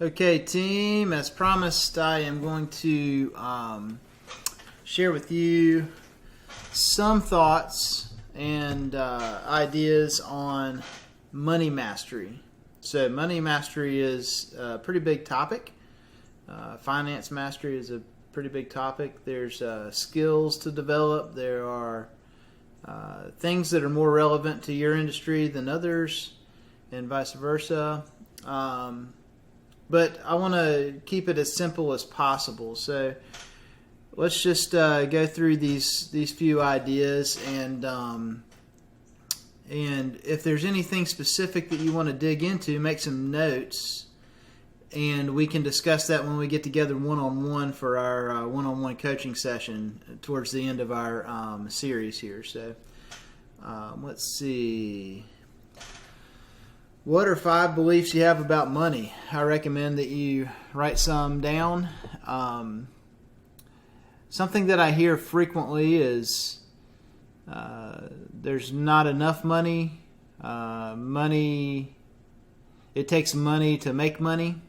Okay, team, as promised, I am going to share with you some thoughts and ideas on money mastery. So money mastery is a pretty big topic. Finance mastery is a pretty big topic. There's skills to develop. There are things that are more relevant to your industry than others, and vice versa. But I want to keep it as simple as possible. So let's just go through these few ideas, and if there's anything specific that you want to dig into, make some notes, and we can discuss that when we get together one-on-one for our one-on-one coaching session towards the end of our series here. So let's see. What are 5 beliefs you have about money? I recommend that you write some down. Something that I hear frequently is there's not enough money. It takes money to make money.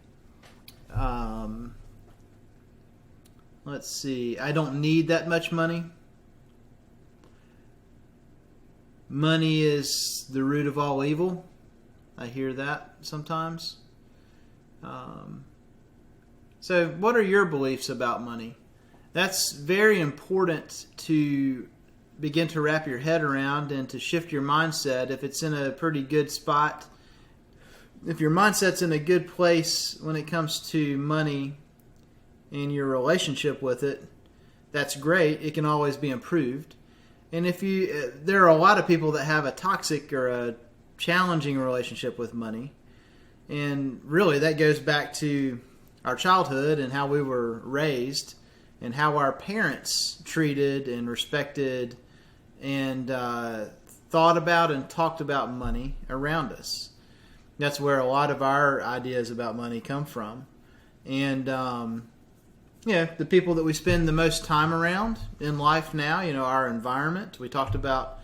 Let's see. I don't need that much money. Money is the root of all evil. I hear that sometimes. So what are your beliefs about money? That's very important to begin to wrap your head around and to shift your mindset if it's in a pretty good spot. If your mindset's in a good place when it comes to money and your relationship with it, that's great. It can always be improved. And there are a lot of people that have a toxic or a challenging relationship with money, and really that goes back to our childhood and how we were raised and how our parents treated and respected and thought about and talked about money around us. That's where a lot of our ideas about money come from. And the people that we spend the most time around in life now, our environment. We've talked about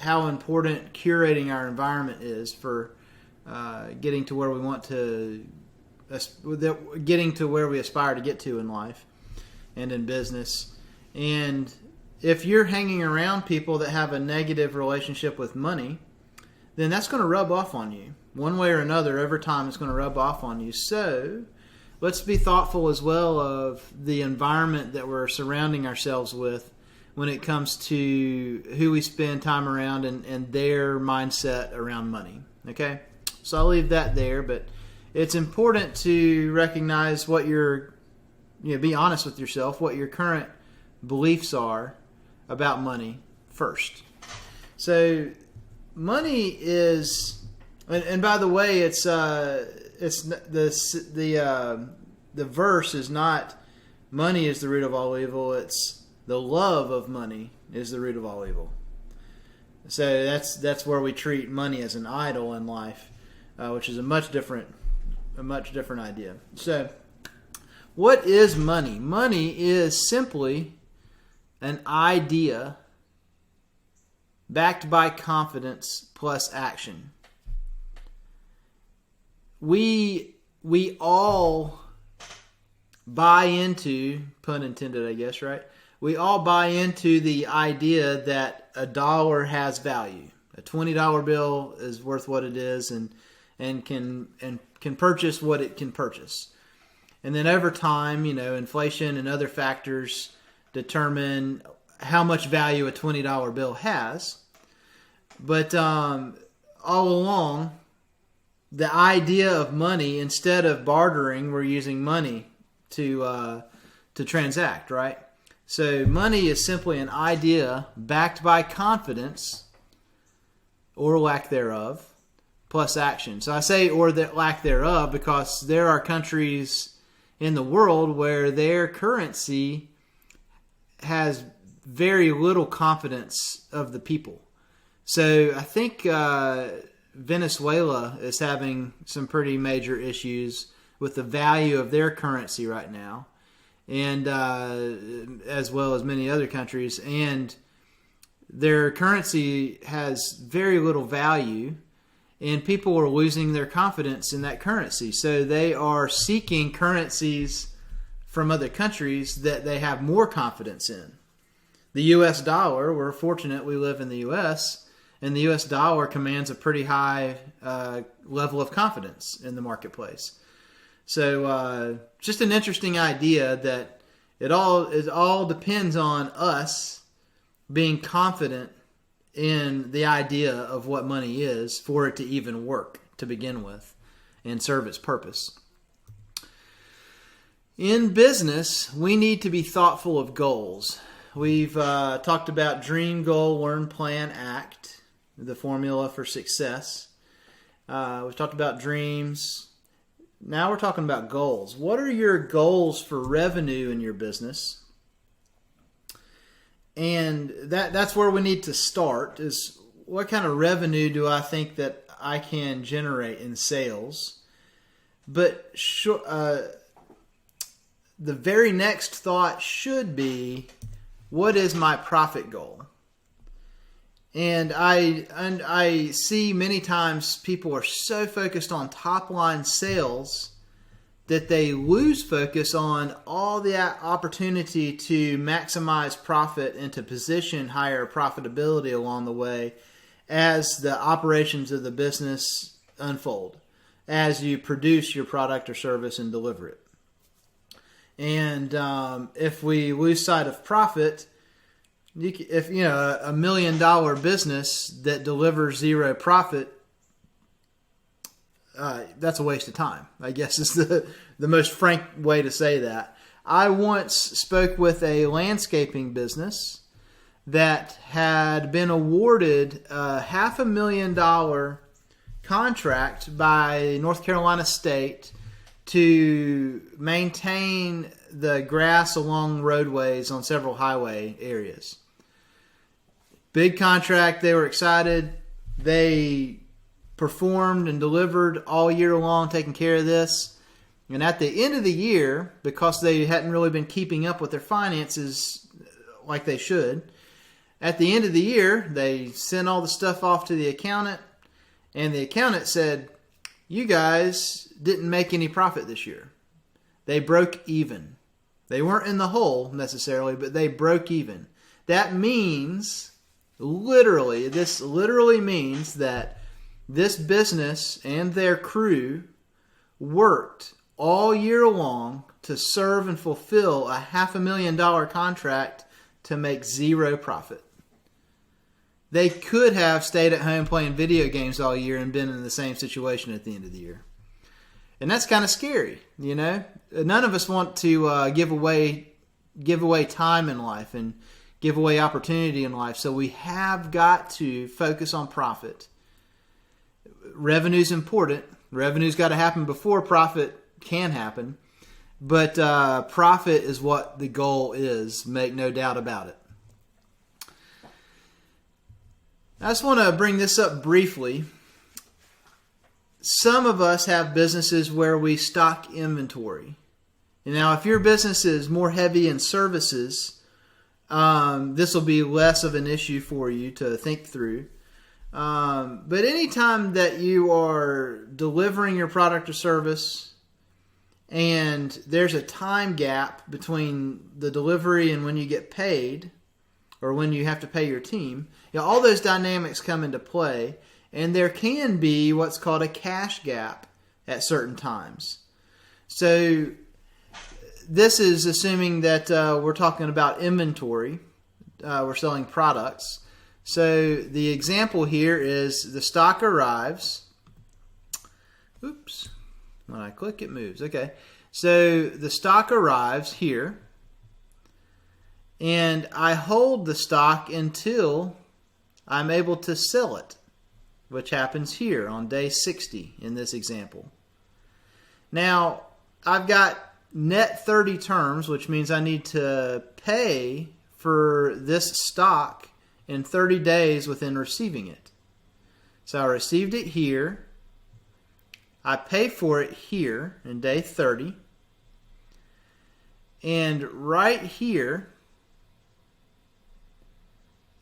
how important curating our environment is for getting to where we want to, getting to where we aspire to get to in life and in business. And if you're hanging around people that have a negative relationship with money, then that's going to rub off on you. One way or another, every time it's going to rub off on you. So let's be thoughtful as well of the environment that we're surrounding ourselves with when it comes to who we spend time around and their mindset around money. Okay? So I'll leave that there, but it's important to recognize be honest with yourself, what your current beliefs are about money first. So money is, and by the way, the verse is not money is the root of all evil. It's the love of money is the root of all evil. So that's where we treat money as an idol in life, which is a much different idea. So, what is money? Money is simply an idea backed by confidence plus action. We all buy into, pun intended, I guess, right? We all buy into the idea that a dollar has value. A $20 bill is worth what it is and can purchase what it can purchase. And then over time, inflation and other factors determine how much value a $20 bill has. But all along, the idea of money, instead of bartering, we're using money to transact, right? So money is simply an idea backed by confidence or lack thereof plus action. So I say or that lack thereof because there are countries in the world where their currency has very little confidence of the people. So I think Venezuela is having some pretty major issues with the value of their currency right now, and as well as many other countries, and their currency has very little value, and people are losing their confidence in that currency. So they are seeking currencies from other countries that they have more confidence in. The U.S. dollar, we're fortunate we live in the U.S., and the U.S. dollar commands a pretty high level of confidence in the marketplace. So just an interesting idea that it all depends on us being confident in the idea of what money is for it to even work to begin with and serve its purpose. In business, we need to be thoughtful of goals. We've talked about dream, goal, learn, plan, act, the formula for success. We've talked about dreams. Now we're talking about goals. What are your goals for revenue in your business? And that's where we need to start, is what kind of revenue do I think that I can generate in sales? But the very next thought should be, what is my profit goal? And I see many times people are so focused on top line sales that they lose focus on all the opportunity to maximize profit and to position higher profitability along the way as the operations of the business unfold, as you produce your product or service and deliver it. And if we lose sight of profit, if a $1 million business that delivers zero profit, that's a waste of time, I guess is the most frank way to say that. I once spoke with a landscaping business that had been awarded a $500,000 contract by North Carolina State to maintain the grass along roadways on several highway areas. Big contract. They were excited. They performed and delivered all year long, taking care of this. And at the end of the year, because they hadn't really been keeping up with their finances like they should, at the end of the year, they sent all the stuff off to the accountant, and the accountant said, "You guys didn't make any profit this year." They broke even. They weren't in the hole necessarily, but they broke even. That means, this literally means that this business and their crew worked all year long to serve and fulfill a $500,000 contract to make zero profit. They could have stayed at home playing video games all year and been in the same situation at the end of the year. And that's kind of scary, None of us want to give away time in life and give away opportunity in life. So we have got to focus on profit. Revenue's important. Revenue's got to happen before profit can happen. But profit is what the goal is. Make no doubt about it. I just want to bring this up briefly. Some of us have businesses where we stock inventory. Now, if your business is more heavy in services, this will be less of an issue for you to think through. But anytime that you are delivering your product or service and there's a time gap between the delivery and when you get paid, or when you have to pay your team, all those dynamics come into play, and there can be what's called a cash gap at certain times. So this is assuming that we're talking about inventory. We're selling products. So the example here is the stock arrives. Oops. When I click, it moves. Okay. So the stock arrives here. And I hold the stock until I'm able to sell it, which happens here on day 60 in this example. Now, I've got net 30 terms, which means I need to pay for this stock in 30 days within receiving it. So I received it here. I pay for it here in day 30. And right here,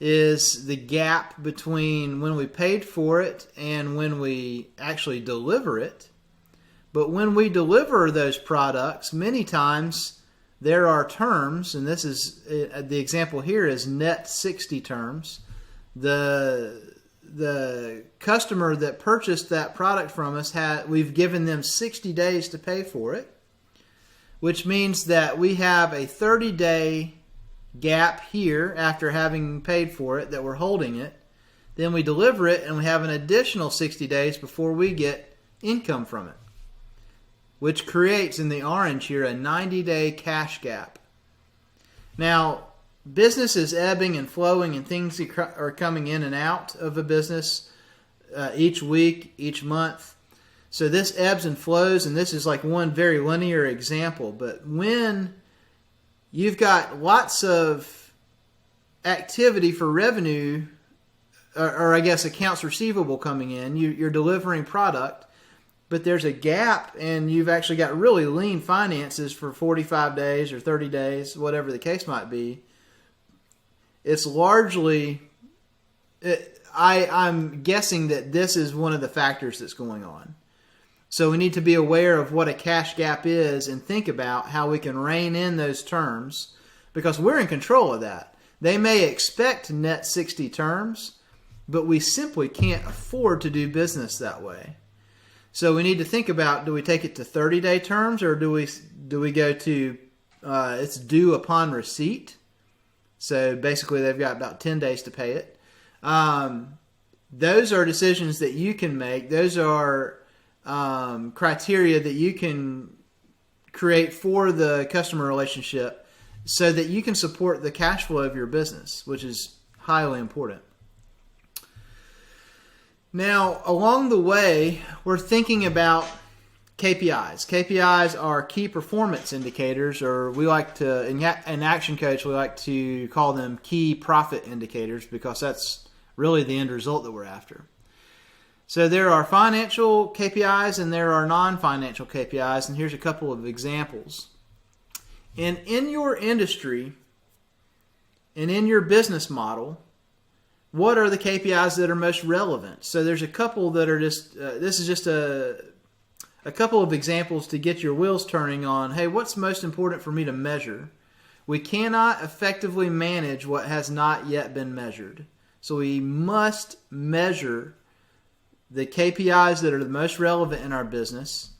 is the gap between when we paid for it and when we actually deliver it. But when we deliver those products, many times there are terms, and this is the example here is net 60 terms. The customer that purchased that product from us, we've given them 60 days to pay for it, which means that we have a 30-day gap here after having paid for it that we're holding it. Then we deliver it and we have an additional 60 days before we get income from it, which creates in the orange here a 90-day cash gap. Now, business is ebbing and flowing, and things are coming in and out of a business each week, each month. So this ebbs and flows, and this is like one very linear example. But when you've got lots of activity for revenue, or I guess accounts receivable coming in, you're delivering product, but there's a gap and you've actually got really lean finances for 45 days or 30 days, whatever the case might be. It's largely, I'm guessing that this is one of the factors that's going on. So we need to be aware of what a cash gap is and think about how we can rein in those terms, because we're in control of that. They may expect net 60 terms, but we simply can't afford to do business that way. So we need to think about, do we take it to 30-day terms, or do we go to it's due upon receipt? So basically they've got about 10 days to pay it. Those are decisions that you can make. Those are criteria that you can create for the customer relationship so that you can support the cash flow of your business, which is highly important. Now, along the way, we're thinking about KPIs. KPIs are key performance indicators, or we like to, in Action Coach, we like to call them key profit indicators, because that's really the end result that we're after. So there are financial KPIs and there are non-financial KPIs, and here's a couple of examples. And in your industry and in your business model, what are the KPIs that are most relevant? So there's a couple that are just, this is just a couple of examples to get your wheels turning on, hey, what's most important for me to measure? We cannot effectively manage what has not yet been measured. So we must measure the KPIs that are the most relevant in our business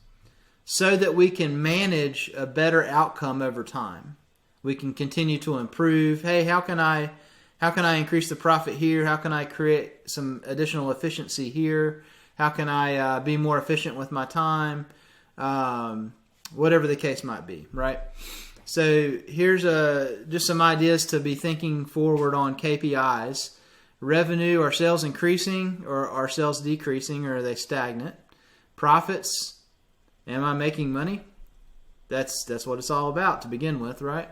so that we can manage a better outcome over time. We can continue to improve. Hey, how can I increase the profit here? How can I create some additional efficiency here? How can I be more efficient with my time? Whatever the case might be, right? So here's just some ideas to be thinking forward on KPIs. Revenue, are sales increasing or are sales decreasing, or are they stagnant? Profits, am I making money? That's what it's all about to begin with, right?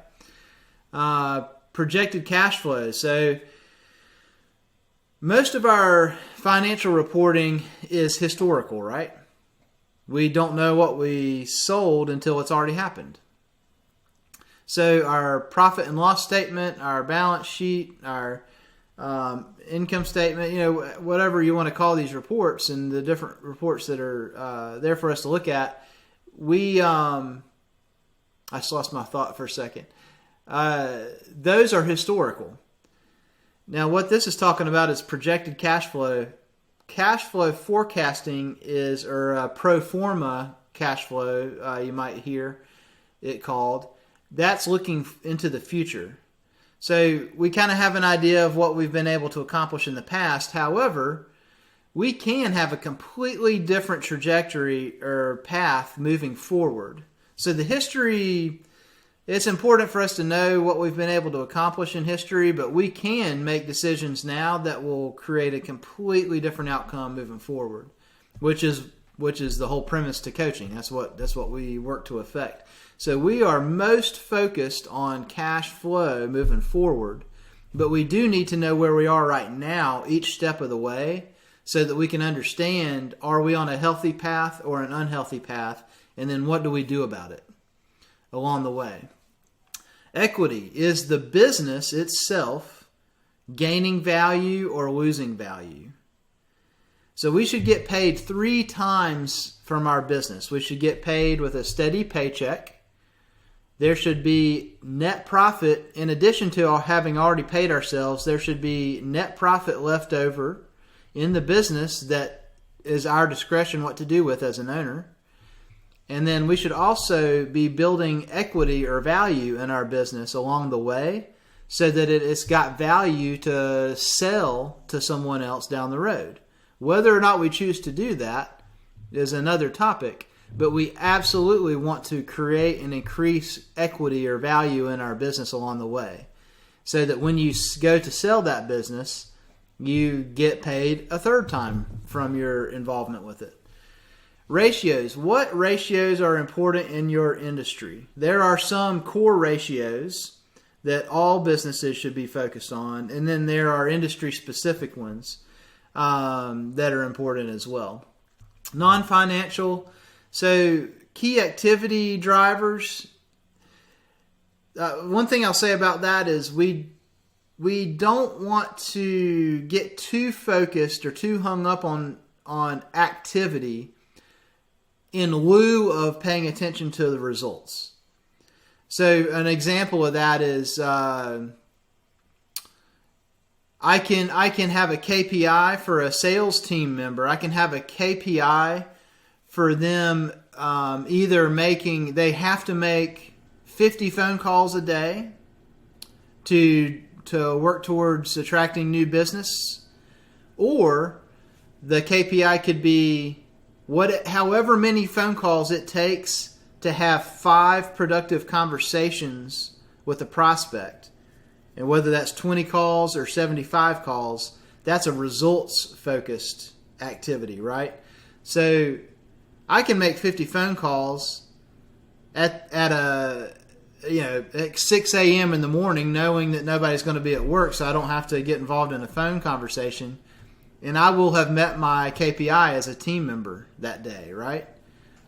Projected cash flow. So most of our financial reporting is historical, right? We don't know what we sold until it's already happened. So our profit and loss statement, our balance sheet, our income statement, whatever you want to call these reports, and the different reports that are there for us to look at, I just lost my thought for a second. Those are historical. Now, what this is talking about is projected cash flow. Cash flow forecasting is, or pro forma cash flow, you might hear it called. That's looking into the future. So we kind of have an idea of what we've been able to accomplish in the past. However, we can have a completely different trajectory or path moving forward. So the history, it's important for us to know what we've been able to accomplish in history, but we can make decisions now that will create a completely different outcome moving forward, which is the whole premise to coaching. That's what we work to affect. So we are most focused on cash flow moving forward, but we do need to know where we are right now each step of the way so that we can understand, are we on a healthy path or an unhealthy path, and then what do we do about it along the way. Equity is the business itself gaining value or losing value. So we should get paid 3 times from our business. We should get paid with a steady paycheck. There should be net profit. In addition to having already paid ourselves, there should be net profit left over in the business that is our discretion what to do with as an owner. And then we should also be building equity or value in our business along the way so that it's got value to sell to someone else down the road. Whether or not we choose to do that is another topic, but we absolutely want to create and increase equity or value in our business along the way so that when you go to sell that business, you get paid a 3rd time from your involvement with it. Ratios. What ratios are important in your industry? There are some core ratios that all businesses should be focused on, and then there are industry-specific ones that are important as well. Non-financial. So key activity drivers. One thing I'll say about that is we don't want to get too focused or too hung up on activity in lieu of paying attention to the results. So an example of that is I can have a KPI for a sales team member. I can have a KPI for them they have to make 50 phone calls a day to work towards attracting new business, or the KPI could be however many phone calls it takes to have 5 productive conversations with a prospect. And whether that's 20 calls or 75 calls, that's a results-focused activity, right? So I can make 50 phone calls at 6 a.m. in the morning, knowing that nobody's going to be at work, so I don't have to get involved in a phone conversation. And I will have met my KPI as a team member that day, right?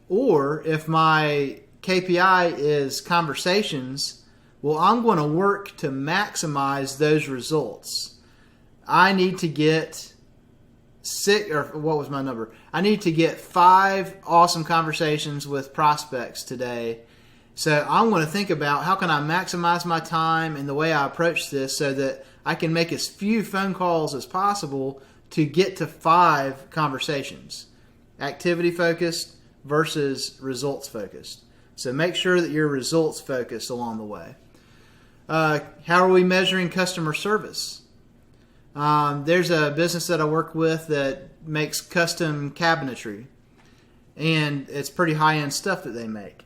Or if my KPI is conversations, well, I'm going to work to maximize those results. I need to get I need to get 5 awesome conversations with prospects today. So I'm going to think about how can I maximize my time and the way I approach this so that I can make as few phone calls as possible to get to 5 conversations. Activity focused versus results focused. So make sure that you're results focused along the way. How are we measuring customer service? There's a business that I work with that makes custom cabinetry, and it's pretty high-end stuff that they make.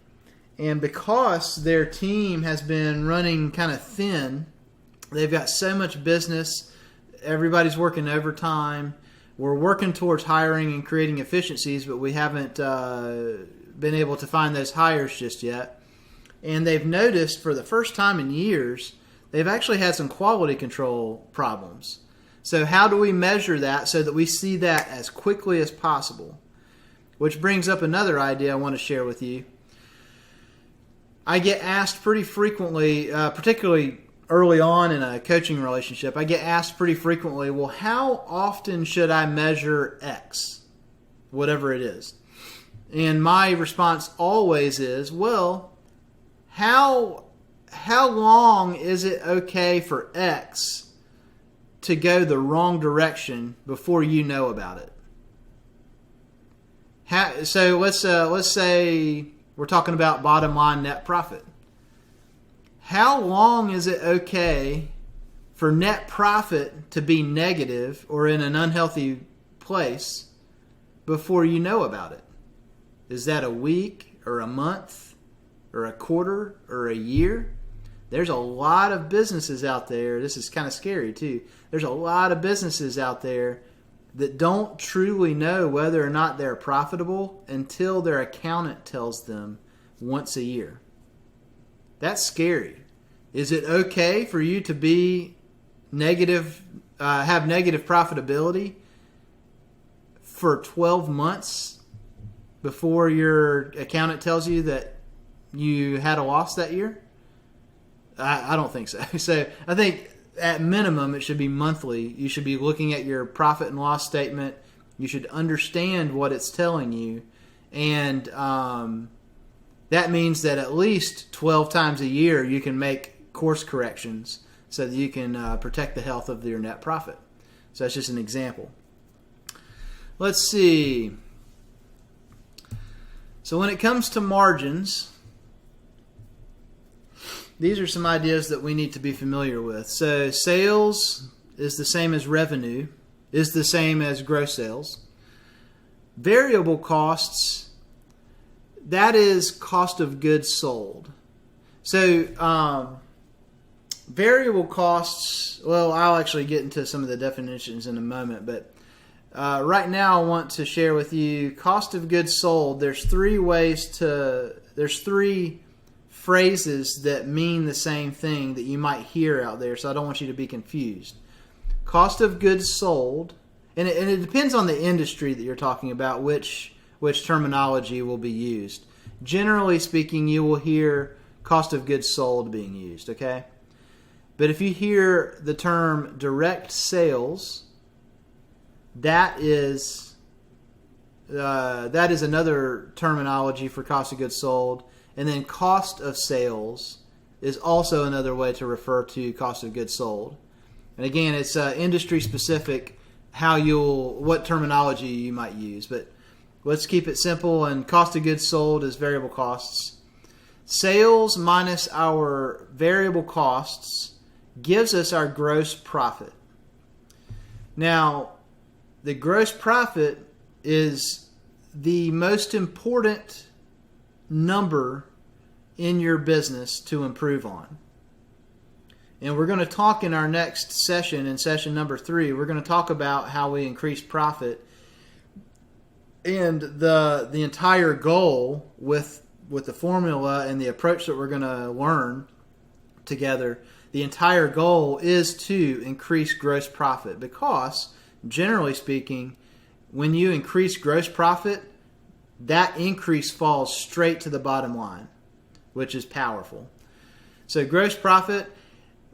And because their team has been running kind of thin, they've got so much business, everybody's working overtime. We're working towards hiring and creating efficiencies, but we haven't been able to find those hires just yet. And they've noticed for the first time in years, they've actually had some quality control problems. So how do we measure that so that we see that as quickly as possible? Which brings up another idea I want to share with you. I get asked pretty frequently, particularly early on in a coaching relationship, I get asked pretty frequently, well, how often should I measure X? Whatever it is. And my response always is, well, how long is it okay for X to go the wrong direction before you know about it? So let's say we're talking about bottom line net profit. How long is it okay for net profit to be negative or in an unhealthy place before you know about it? Is that a week or a month or a quarter or a year? There's a lot of businesses out there. This is kind of scary too. There's a lot of businesses out there that don't truly know whether or not they're profitable until their accountant tells them once a year. That's scary. Is it okay for you to be negative, have negative profitability for 12 months before your accountant tells you that you had a loss that year? I don't think so. So I think at minimum, it should be monthly. You should be looking at your profit and loss statement. You should understand what it's telling you. And that means that at least 12 times a year you can make course corrections so that you can protect the health of your net profit. So that's just an example. Let's see. So when it comes to margins, these are some ideas that we need to be familiar with. So sales is the same as revenue, is the same as gross sales. Variable costs, that is cost of goods sold. So variable costs, well, I'll actually get into some of the definitions in a moment, but right now I want to share with you cost of goods sold. There's three phrases that mean the same thing that you might hear out there, so I don't want you to be confused. Cost of goods sold, and it depends on the industry that you're talking about, which terminology will be used. Generally speaking, you will hear cost of goods sold being used, okay? But if you hear the term direct sales, that is another terminology for cost of goods sold. And then cost of sales is also another way to refer to cost of goods sold. And again, it's industry specific what terminology you might use. But let's keep it simple. And cost of goods sold is variable costs. Sales minus our variable costs gives us our gross profit. Now, the gross profit is the most important number in your business to improve on. And we're going to talk in our next session, in session number 3, we're going to talk about how we increase profit. And the entire goal with the formula and the approach that we're going to learn together, the entire goal is to increase gross profit, because generally speaking, when you increase gross profit, that increase falls straight to the bottom line, which is powerful. So gross profit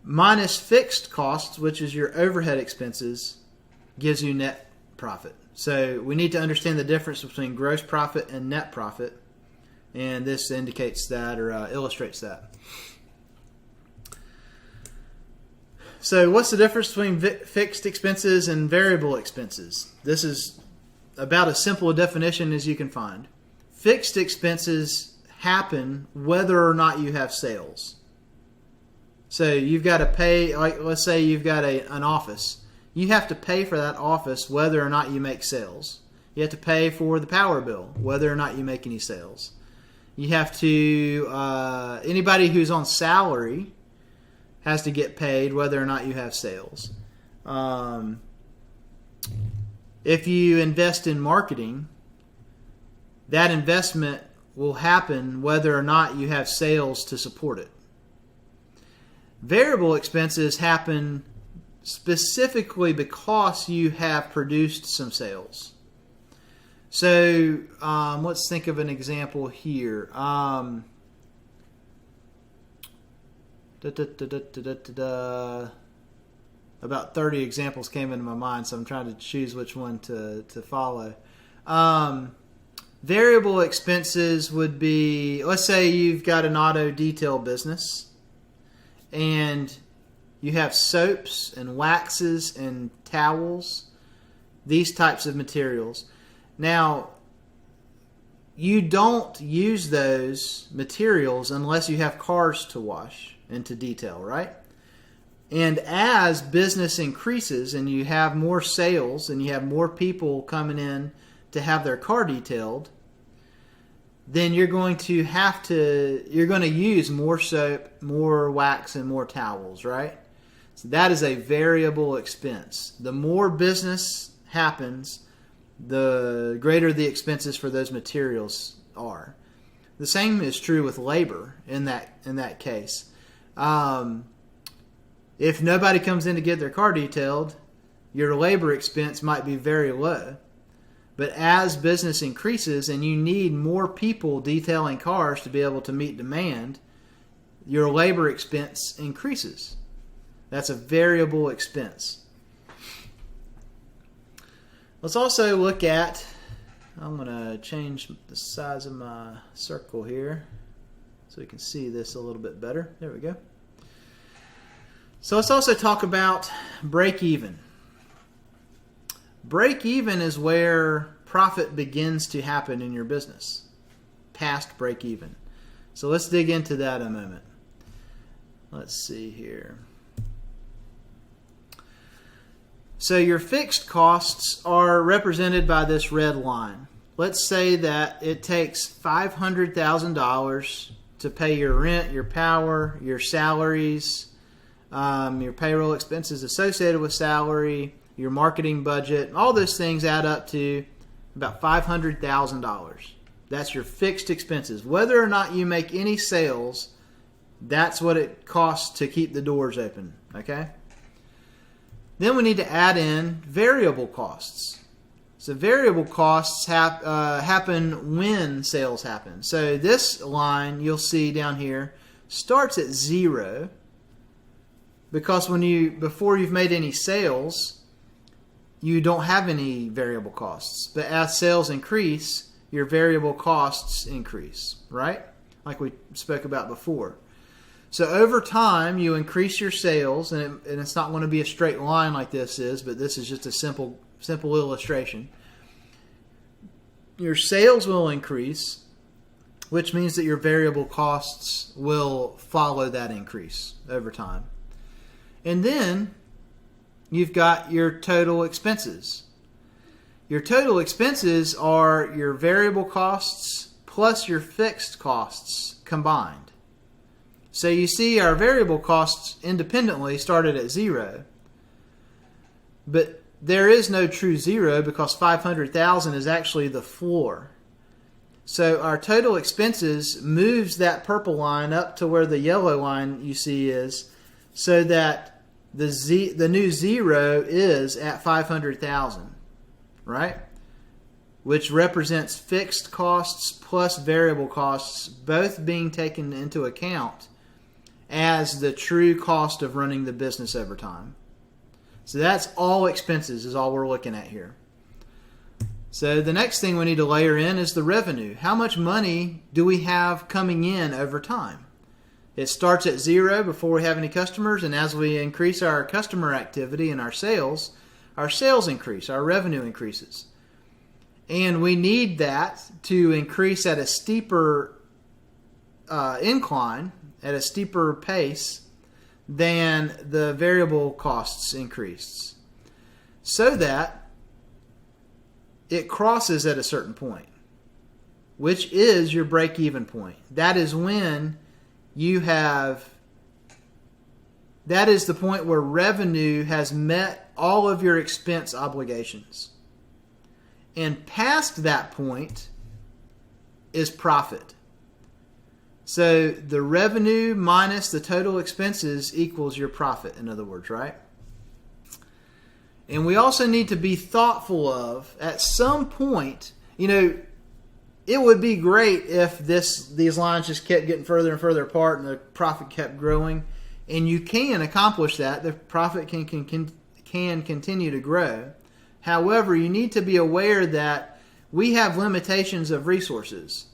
minus fixed costs, which is your overhead expenses, gives you net profit. So we need to understand the difference between gross profit and net profit, and this indicates that, or illustrates that. So what's the difference between fixed expenses and variable expenses? This is about as simple a definition as you can find. Fixed expenses happen whether or not you have sales. So you've got to pay, like let's say you've got an office. You have to pay for that office whether or not you make sales. You have to pay for the power bill whether or not you make any sales. You have to, anybody who's on salary has to get paid whether or not you have sales. If you invest in marketing, that investment will happen whether or not you have sales to support it. Variable expenses happen specifically because you have produced some sales. So let's think of an example here. About 30 examples came into my mind, so I'm trying to choose which one to follow. Variable expenses would be, let's say you've got an auto detail business and you have soaps and waxes and towels, these types of materials. Now, you don't use those materials unless you have cars to wash and to detail, right? And as business increases and you have more sales and you have more people coming in to have their car detailed, then you're going to use more soap, more wax, and more towels, right? So that is a variable expense. The more business happens, the greater the expenses for those materials are. The same is true with labor in that case. If nobody comes in to get their car detailed, your labor expense might be very low. But as business increases and you need more people detailing cars to be able to meet demand, your labor expense increases. That's a variable expense. Let's also look at, I'm going to change the size of my circle here so we can see this a little bit better. There we go. So let's also talk about break even. Break even is where profit begins to happen in your business, past break even. So let's dig into that in a moment. Let's see here. So your fixed costs are represented by this red line. Let's say that it takes $500,000 to pay your rent, your power, your salaries, your payroll expenses associated with salary, your marketing budget. All those things add up to about $500,000. That's your fixed expenses. Whether or not you make any sales, that's what it costs to keep the doors open. Okay? Then we need to add in variable costs. So variable costs happen when sales happen. So this line you'll see down here starts at 0 because before you've made any sales, you don't have any variable costs. But as sales increase, your variable costs increase, right? Like we spoke about before. So over time, you increase your sales, and it's not going to be a straight line like this is, but this is just a simple illustration. Your sales will increase, which means that your variable costs will follow that increase over time. And then you've got your total expenses. Your total expenses are your variable costs plus your fixed costs combined. So you see our variable costs independently started at 0. But there is no true 0 because $500,000 is actually the floor. So our total expenses moves that purple line up to where the yellow line you see is, so that the new 0 is at $500,000, right? Which represents fixed costs plus variable costs, both being taken into account as the true cost of running the business over time. So that's all expenses is all we're looking at here. So the next thing we need to layer in is the revenue. How much money do we have coming in over time? It starts at 0 before we have any customers, and as we increase our customer activity and our sales increase, our revenue increases. And we need that to increase at a steeper incline, at a steeper pace than the variable costs increase, so that it crosses at a certain point, which is your break-even point. That is when that is the point where revenue has met all of your expense obligations. And past that point is profit. So the revenue minus the total expenses equals your profit, in other words, right? And we also need to be thoughtful of, at some point, it would be great if these lines just kept getting further and further apart and the profit kept growing. And you can accomplish that. The profit can continue to grow. However, you need to be aware that we have limitations of resources.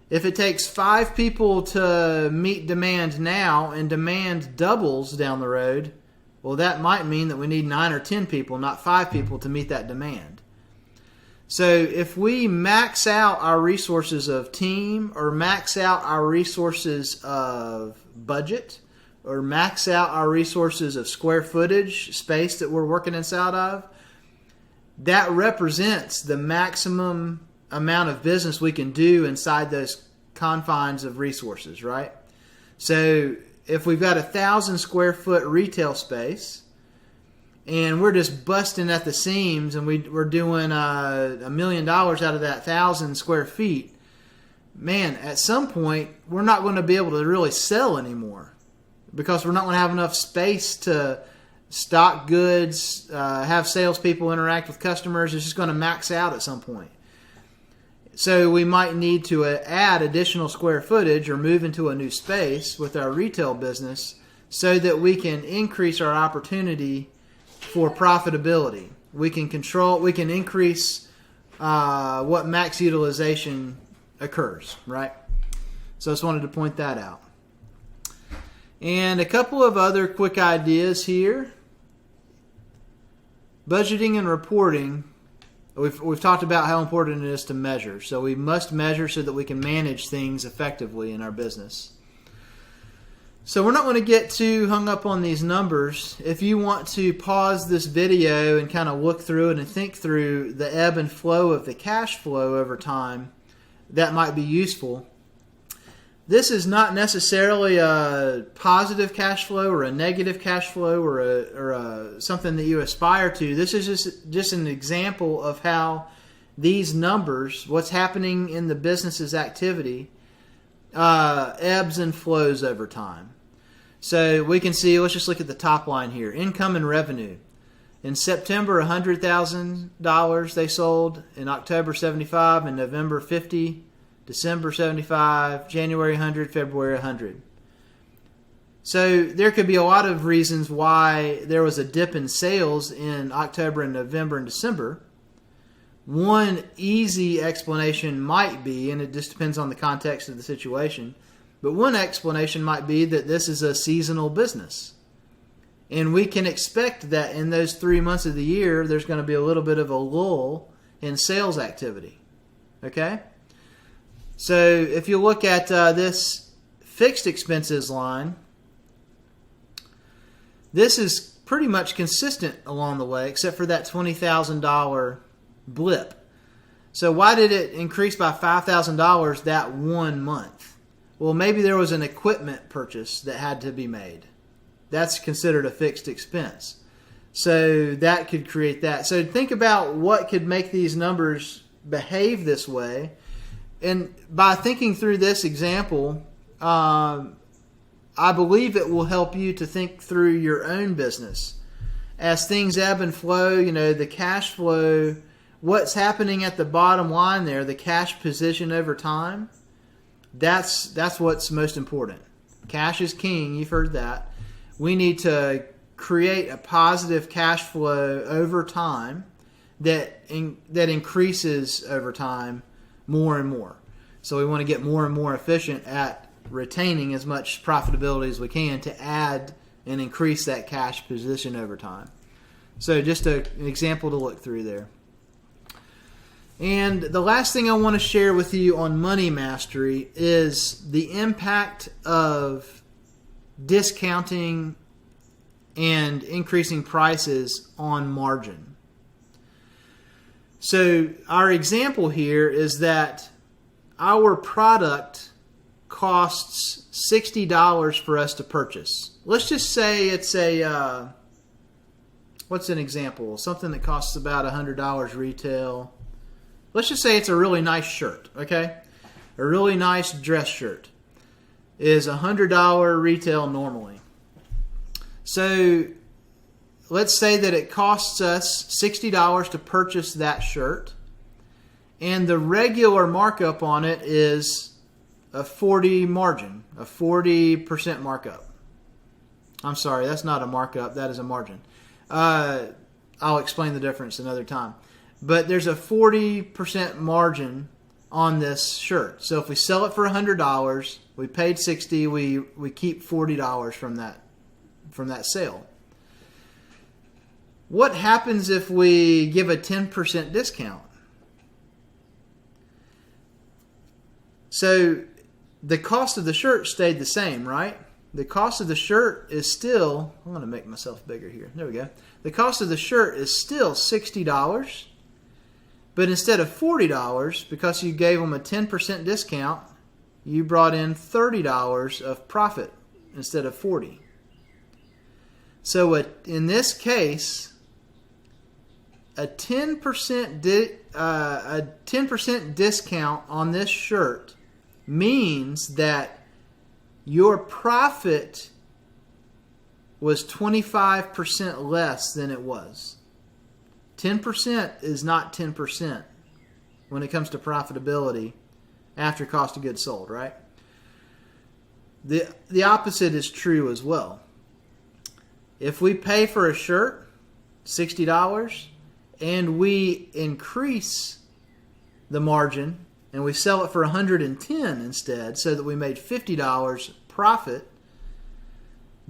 If it takes 5 people to meet demand now and demand doubles down the road, well, that might mean that we need 9 or 10 people, not 5 people, to meet that demand. So if we max out our resources of team, or max out our resources of budget, or max out our resources of square footage, space that we're working inside of, that represents the maximum amount of business we can do inside those confines of resources, right? So if we've got 1,000 square foot retail space and we're just busting at the seams and we're doing $1 million out of that 1,000 square feet, man, at some point we're not going to be able to really sell anymore because we're not going to have enough space to stock goods, have salespeople interact with customers. It's just going to max out at some point. So we might need to add additional square footage or move into a new space with our retail business so that we can increase our opportunity for profitability. We can increase what max utilization occurs, right? So I just wanted to point that out. And a couple of other quick ideas here. Budgeting and reporting. We've talked about how important it is to measure. So we must measure so that we can manage things effectively in our business. So we're not going to get too hung up on these numbers. If you want to pause this video and kind of look through it and think through the ebb and flow of the cash flow over time, that might be useful. This is not necessarily a positive cash flow or a negative cash flow or something that you aspire to. This is just an example of how these numbers, what's happening in the business's activity, ebbs and flows over time. So we can see, let's just look at the top line here. Income and revenue. In September, $100,000 they sold. In October, $75,000. In November, $50,000. December, $75,000. January, $100,000. February, $100,000. So there could be a lot of reasons why there was a dip in sales in October and November and December. One easy explanation might be, and it just depends on the context of the situation, but one explanation might be that this is a seasonal business. And we can expect that in those 3 months of the year, there's going to be a little bit of a lull in sales activity. Okay? So if you look at this fixed expenses line, this is pretty much consistent along the way, except for that $20,000 blip. So why did it increase by $5,000 that 1 month? Well, maybe there was an equipment purchase that had to be made. That's considered a fixed expense. So that could create that. So think about what could make these numbers behave this way. And by thinking through this example, I believe it will help you to think through your own business. As things ebb and flow, the cash flow, what's happening at the bottom line there, the cash position over time, that's what's most important. Cash is king, you've heard that. We need to create a positive cash flow over time that increases over time more and more. So we want to get more and more efficient at retaining as much profitability as we can to add and increase that cash position over time. So just an example to look through there. And the last thing I want to share with you on money mastery is the impact of discounting and increasing prices on margin. So our example here is that our product costs $60 for us to purchase. Let's just say it's what's an example? Something that costs about $100 retail. Let's just say it's a really nice shirt, okay? A really nice dress shirt is $100 retail normally. So let's say that it costs us $60 to purchase that shirt, and the regular markup on it is a 40% markup. I'm sorry, that's not a markup, that is a margin. I'll explain the difference another time. But there's a 40% margin on this shirt. So if we sell it for $100, we paid $60, we keep $40 from that sale. What happens if we give a 10% discount? So the cost of the shirt stayed the same, right? The cost of the shirt is still, I'm going to make myself bigger here. There we go. The cost of the shirt is still $60, but instead of $40, because you gave them a 10% discount, you brought in $30 of profit instead of $40. So in this case, a 10% discount on this shirt means that your profit was 25% less than it was. 10% is not 10% when it comes to profitability after cost of goods sold, right? The opposite is true as well. If we pay for a shirt, $60, and we increase the margin and we sell it for $110 instead, so that we made $50 profit,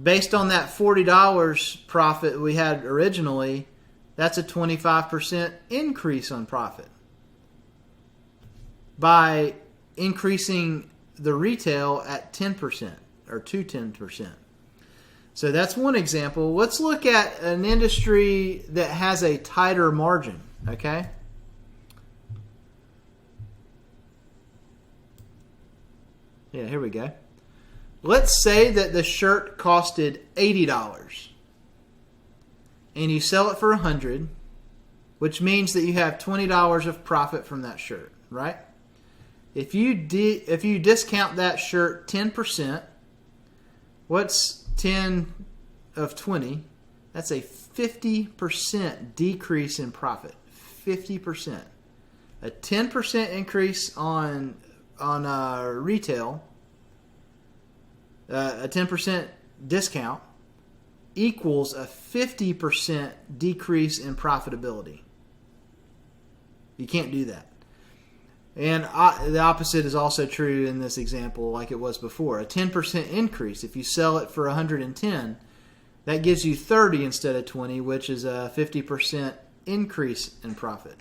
based on that $40 profit we had originally, that's a 25% increase on profit. By increasing the retail at 10% or to 10%. So that's one example. Let's look at an industry that has a tighter margin, okay? Yeah, here we go. Let's say that the shirt costed $80 and you sell it for $100, which means that you have $20 of profit from that shirt, right? If you discount that shirt 10%, what's 10 of 20? That's a 50% decrease in profit. 50%. A 10% increase on retail, a 10% discount equals a 50% decrease in profitability. You can't do that. And the opposite is also true in this example like it was before. A 10% increase, if you sell it for $110, that gives you 30 instead of 20, which is a 50% increase in profit.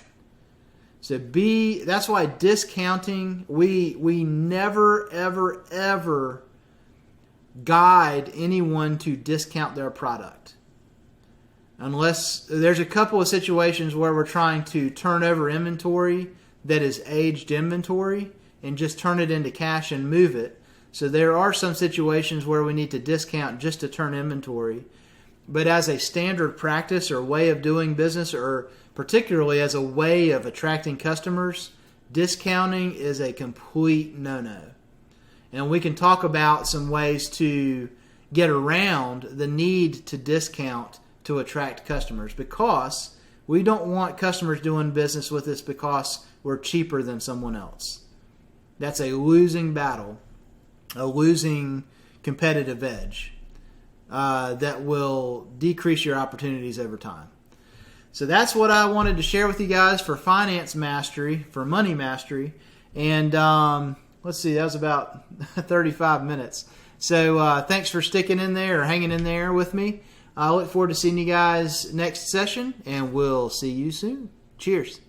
So that's why discounting, we never, ever, ever guide anyone to discount their product. Unless there's a couple of situations where we're trying to turn over inventory that is aged inventory and just turn it into cash and move it. So there are some situations where we need to discount just to turn inventory. But as a standard practice or way of doing business, or particularly as a way of attracting customers, discounting is a complete no-no. And we can talk about some ways to get around the need to discount to attract customers, because we don't want customers doing business with us because we're cheaper than someone else. That's a losing battle, a losing competitive edge that will decrease your opportunities over time. So that's what I wanted to share with you guys for finance mastery, for money mastery. And let's see, that was about 35 minutes. So thanks for sticking in there or hanging in there with me. I look forward to seeing you guys next session, and we'll see you soon. Cheers.